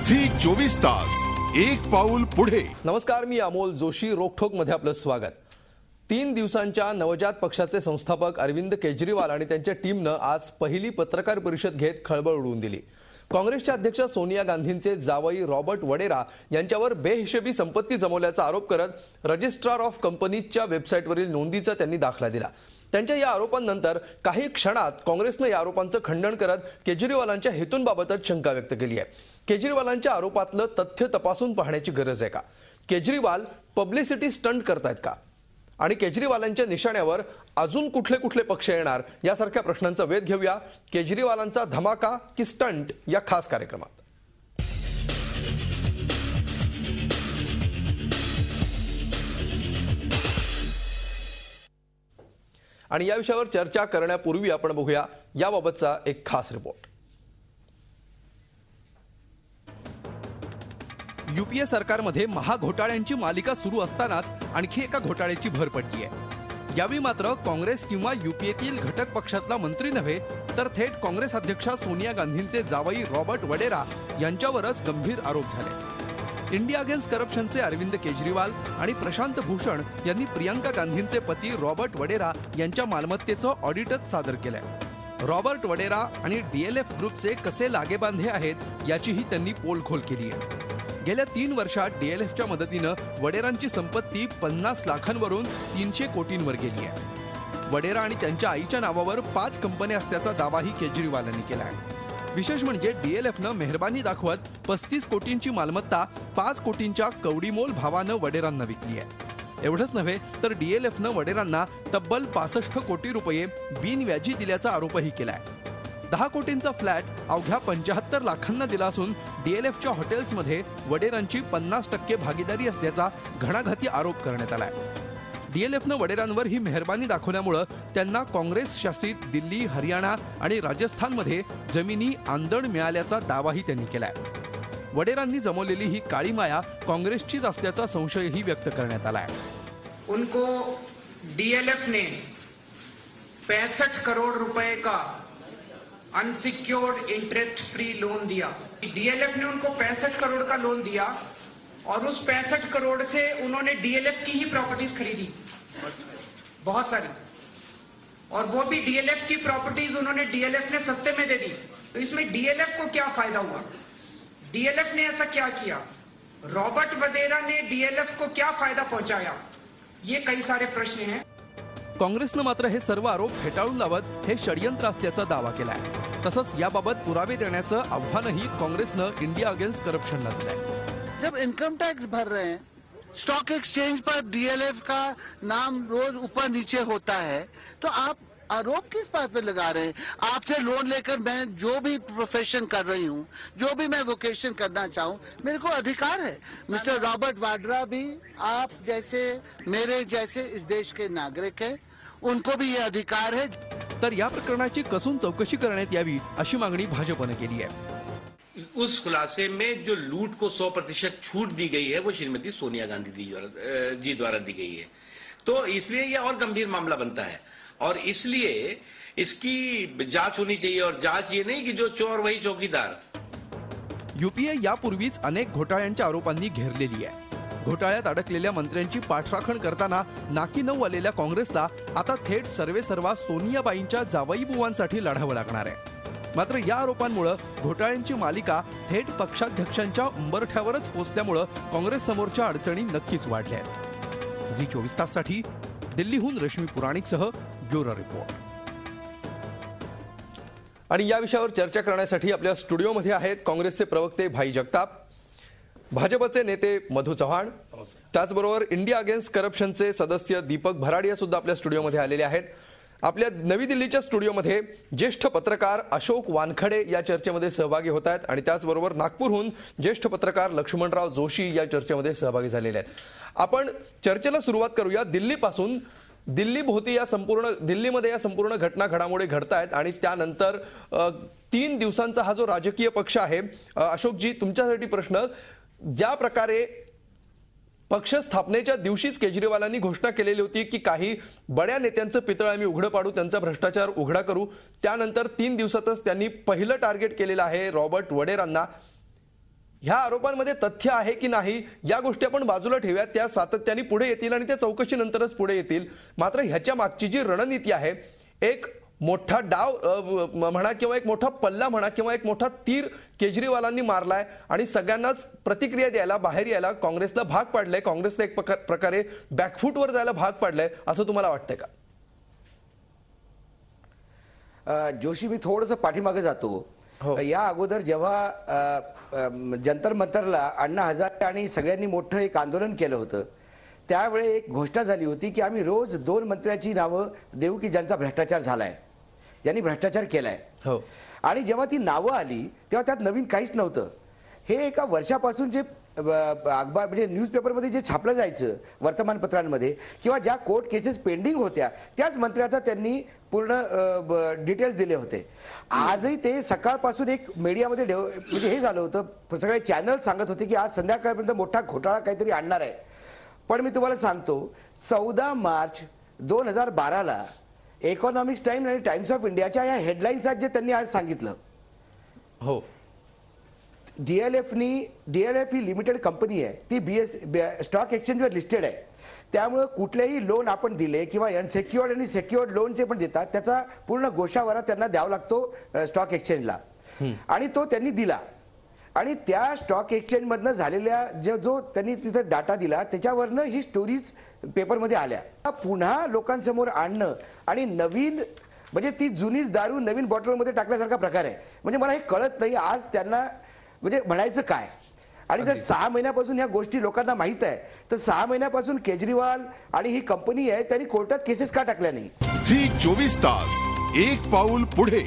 Zee 24 तास एक पाऊल पुढे। नमस्कार, मी अमोल जोशी। रोकठोक मध्ये आपलं स्वागत। 3 दिवसांच्या नवजात पक्षाचे संस्थापक अरविंद केजरीवाल आणि त्यांच्या टीमनं आज पहिली पत्रकार परिषद घेत खळबळ उडवून दिली। काँग्रेसच्या अध्यक्ष सोनिया गांधींचे जावई रॉबर्ट वडेरा यांच्यावर बेहिशेबी संपत्ती जमवल्याचा आरोप करत रजिस्ट्रार ऑफ कंपनीजच्या वेबसाईटवरील नोंदीचा त्यांनी दाखला दिला। त्यांच्या या आरोपांनंतर काही क्षणात काँग्रेसने या आरोपांचं खंडन करत केजरीवालांच्या हेतूंबाबतच शंका व्यक्त केली आहे। केजरीवालांच्या आरोपातलं तथ्य तपासून पाहण्याची गरज आहे का? केजरीवाल पब्लिसिटी स्टंट करतायत का? आणि केजरीवालांच्या निशाण्यावर अजून कुठले कुठले पक्ष येणार यासारख्या प्रश्नांचा वेध घेऊया केजरीवालांचा धमाका की स्टंट या खास कार्यक्रमात। आणि या विषयावर चर्चा करण्यापूर्वी आपण बघूया याबाबतचा एक खास रिपोर्ट। यूपीए सरकारमध्ये महाघोटाळ्यांची मालिका सुरू असतानाच आणखी एका घोटाळ्याची भर पडली आहे। यावेळी मात्र काँग्रेस किंवा यूपीएतील घटक पक्षातला मंत्री नव्हे तर थेट काँग्रेस अध्यक्षा सोनिया गांधींचे जावई रॉबर्ट वडेरा यांच्यावरच गंभीर आरोप झाले। इंडिया अगेन्स्ट करप्शनचे अरविंद केजरीवाल आणि प्रशांत भूषण यांनी प्रियंका गांधींचे पती रॉबर्ट वडेरा यांच्या मालमत्तेचं ऑडिटच सादर केलंय। रॉबर्ट वडेरा आणि डीएलएफ ग्रुपचे कसे लागेबांधे आहेत याचीही त्यांनी पोलखोल केली आहे। गेल्या 3 वर्षात डीएलएफच्या मदतीनं वडेरांची संपत्ती 50 लाखांवरून 300 कोटींवर गेली आहे। वडेरा आणि त्यांच्या आईच्या नावावर 5 कंपन्या असल्याचा दावाही केजरीवालांनी केला आहे। विशेष म्हणजे डीएलएफनं मेहरबानी दाखवत 35 कोटींची मालमत्ता 5 कोटींच्या कवडीमोल भावानं वडेरांना विकली आहे। एवढंच नव्हे तर डीएलएफनं वडेरांना तब्बल 65 कोटी रुपये बिनव्याजी दिल्याचा आरोपही केलाय। 10 कोटींचा फ्लॅट अवघ्या 75 लाखांना दिला असून डीएलएफच्या हॉटेल्समध्ये वडेरांची 50% भागीदारी असल्याचा घणाघाती आरोप करण्यात आलाय। डीएलएफनं वडेरांवर ही मेहरबानी दाखवल्यामुळे त्यांना काँग्रेस शासित दिल्ली, हरियाणा आणि राजस्थानमध्ये जमिनी आंदण मिळाल्याचा दावाही त्यांनी केलाय। वडेरांनी जमवलेली ही काळी माया काँग्रेसचीच असल्याचा संशयही व्यक्त करण्यात आलाय। उनको डीएलएफ ने 65 करोड़ रुपए का अनसिक्योर्ड इंटरेस्ट फ्री लोन दिया। डीएलएफ ने उनको 65 करोड़ का लोन दिया और उस 65 करोड़ से उन्होंने डीएलएफ की ही प्रॉपर्टीज खरीदी, बहुत सारी, और वो भी डीएलएफ की प्रॉपर्टीज उन्होंने डीएलएफ ने सस्ते में दे दी। तो इसमें डीएलएफ को क्या फायदा हुआ? डीएलएफ ने ऐसा क्या किया? रॉबर्ट वडेरा ने डीएलएफ को क्या फायदा पहुंचाया? ये कई सारे प्रश्न हैं। काँग्रेसनं मात्र हे सर्व आरोप फेटाळून लावत हे षडयंत्र असल्याचा दावा केलाय। तसंच याबाबत पुरावे देण्याचं आव्हानही काँग्रेसनं इंडिया अगेन्स्ट करप्शनला दिलंय। जब इनकम टैक्स भर रहे हैं, स्टॉक एक्सचेंज पर डीएलएफ का नाम रोज ऊपर नीचे होता है, तो आप आरोप किस बात पे लगा रहे हैं? आपसे लोन लेकर मैं जो भी प्रोफेशन कर रही हूँ, जो भी मैं वोकेशन करना चाहूँ, मेरे को अधिकार है। मिस्टर रॉबर्ट वाड्रा भी आप जैसे मेरे जैसे इस देश के नागरिक हैं, उनको भी ये अधिकार है। तर या प्रकरणाची कसून चौकशी करण्यात यावी अशी मागणी भाजपने केली आहे। उस खुलासे में जो लूट को 100% छूट दी गई है वो श्रीमती सोनिया गांधी जी द्वारा दी गई है। तो इसलिए यह और गंभीर मामला बनता है और इसलिए इसकी जांच होनी चाहिए। और जांच ये नहीं कि जो चोर वही चौकीदार। यूपीए यापूर्वीच अनेक घोटाळ्यांच्या आरोपांनी घेरलेली आहे। घोटाळ्यात अडकलेल्या मंत्र्यांची पाठराखण करताना नाकी नऊ आलेल्या काँग्रेसला आता थेट सर्वेसर्वा सोनियाबाईंच्या जावईबुवांसाठी लढावं लागणार आहे। मात्र या आरोपांमुळे घोटाळ्यांची मालिका थेट पक्षाध्यक्षांच्या उंबरठ्यावरच पोहोचल्यामुळे काँग्रेस समोरच्या अडचणी नक्कीच वाढल्या आहेत। झी 24 ताससाठी दिल्लीहून रश्मी पुराणिकसह ब्युरो रिपोर्ट। आणि या विषयावर चर्चा करण्यासाठी आपल्या स्टुडिओमध्ये आहेत काँग्रेसचे प्रवक्ते भाई जगताप, भाजपचे नेते मधू चव्हाण, त्याचबरोबर इंडिया अगेन्स्ट करप्शनचे सदस्य दीपक भराडिया सुद्धा आपल्या स्टुडिओमध्ये आलेले आहेत। आपल्या नवी दिल्लीच्या स्टुडिओमध्ये ज्येष्ठ पत्रकार अशोक वानखडे या चर्चेमध्ये सहभागी होत आहेत आणि त्याचबरोबर नागपूरहून ज्येष्ठ पत्रकार लक्ष्मणराव जोशी या चर्चेमध्ये सहभागी झालेले आहेत। आपण चर्चेला सुरुवात करूया दिल्लीपासून। दिल्लीमध्ये या संपूर्ण घटना घडामोडी घडतायत आणि त्यानंतर 3 दिवसांचा हा जो राजकीय पक्ष आहे, अशोकजी तुमच्यासाठी प्रश्न, ज्या प्रकारे पक्ष स्थापनेच्या दिवशीच केजरीवालांनी घोषणा केलेली होती की काही बड्या नेत्यांचं पितळ आम्ही उघडं पाडू, त्यांचा भ्रष्टाचार उघडा करू, त्यानंतर 3 दिवसातच त्यांनी पहिलं टार्गेट केलेलं आहे रॉबर्ट वडेरांना। ह्या आरोपांमध्ये तथ्य आहे की नाही या गोष्टी आपण बाजूला ठेवूया, त्या सातत्याने पुढे येतील आणि त्या चौकशीनंतरच पुढे येतील. मात्र ह्याच्या मागची जी रणनीती आहे, एक मोठा डाव म्हणा किंवा एक मोठा पल्ला म्हणा किंवा एक मोठा तीर केजरीवालांनी मारलाय आणि सगळ्यांनाच प्रतिक्रिया द्यायला, बाहेर यायला काँग्रेसला भाग पाडलंय. काँग्रेसला एक प्रकारे बॅकफूटवर जायला भाग पाडलंय असं तुम्हाला वाटतंय का? जोशी, मी थोडंसं पाठीमागे जातो. या अगोदर जेव्हा जंतर मंतरला अण्णा हजारे आणि सगळ्यांनी मोठं एक आंदोलन केलं होतं, त्यावेळी एक घोषणा झाली होती की आम्ही रोज 2 मंत्र्याची नावं देऊ की ज्यांचा भ्रष्टाचार झालाय, ज्यांनी भ्रष्टाचार केलाय. आणि जेव्हा ती नावं आली तेव्हा त्यात नवीन काहीच नव्हतं. हे एका वर्षापासून जे अखबार म्हणजे न्यूजपेपरमध्ये जे छापलं जायचं, वर्तमानपत्रांमध्ये किंवा ज्या कोर्ट केसेस पेंडिंग होत्या त्याच मंत्र्याचा त्यांनी पूर्ण डिटेल्स दिले होते. आजही ते सकाळपासून एक मीडियामध्ये म्हणजे हे झालं होतं, सगळे चॅनल सांगत होते की आज संध्याकाळपर्यंत मोठा घोटाळा काहीतरी आणणार आहे. पण मी तुम्हाला सांगतो, 14 मार्च 2012ला इकॉनॉमिक्स टाइम्स आणि टाइम्स ऑफ इंडियाच्या या हेडलाईन्स आहेत जे त्यांनी आज सांगितलं. हो, डीएलएफ ही लिमिटेड कंपनी आहे, ती स्टॉक एक्सचेंजवर लिस्टेड आहे. त्यामुळे कुठलेही लोन आपण दिले किंवा अनसेक्युअर्ड आणि सेक्युअर्ड लोन जे पण देतात त्याचा पूर्ण गोशावारा त्यांना द्यावा लागतो स्टॉक एक्सचेंजला, आणि तो त्यांनी दिला. आणि त्या स्टॉक एक्सचेंजमधनं झालेल्या जो त्यांनी तिथं डाटा दिला त्याच्यावरनं ही स्टोरीज पेपरमध्ये आल्या. पुन्हा लोकांसमोर आणणं आणि नवीन म्हणजे ती जुनीच दारू नवीन बॉटलमध्ये टाकल्यासारखा प्रकार आहे. म्हणजे मला हे कळत नाही आज त्यांना म्हणजे म्हणायचं काय. आणि जर 6 महिन्यापासून ह्या गोष्टी लोकांना माहित आहे तर 6 महिन्यापासून केजरीवाल आणि ही कंपनी आहे त्यांनी कोर्टात केसेस का टाकल्या नाही? झी 24 तास, एक पाऊल पुढे.